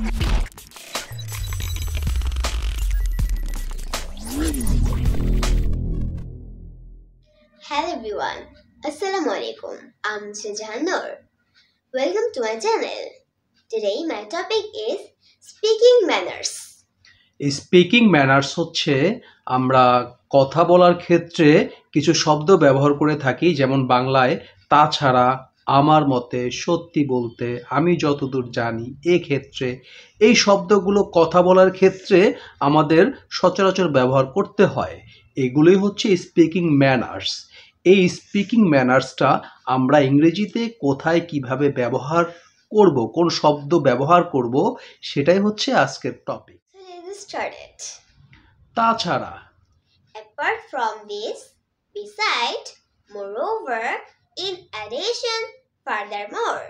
Hello everyone, Assalamualaikum. I'm Shajahan Noor. Welcome to my channel. Today my topic is speaking manners. Speaking manners হচ্ছে আমরা কথা বলার ক্ষেত্রে কিছু শব্দ ব্যবহার করে থাকি, যেমন বাংলায় তাছাড়া, আমার মতে, সত্যি বলতে, আমি যতদূর জানি, এক্ষেত্রে এই শব্দগুলো কথা বলার ক্ষেত্রে আমাদের সচরাচর ব্যবহার করতে হয়। এগুলোই হচ্ছে স্পিকিং ম্যানার্স। এই স্পিকিং ম্যানার্সটা আমরা ইংরেজিতে কোথায় কিভাবে ব্যবহার করব, কোন শব্দ ব্যবহার করব, সেটাই হচ্ছে আজকের topic. So let's start it. তাছাড়া, Apart from this, beside, moreover, in addition, furthermore.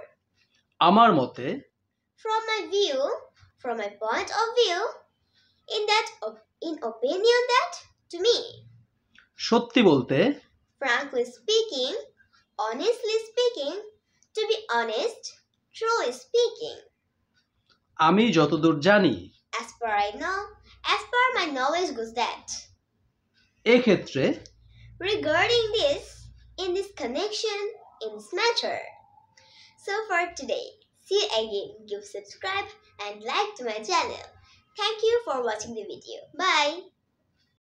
আমার মতে, From my view, from my point of view, in opinion that, to me. সত্যি বলতে, Frankly speaking, honestly speaking, to be honest, truly speaking. আমি যতদূর জানি, As per I know, as per my knowledge goes that. এক্ষেত্রে, Regarding this, in this connection, in this matter. So for today, see you again. Give subscribe and like to my channel. Thank you for watching the video. Bye.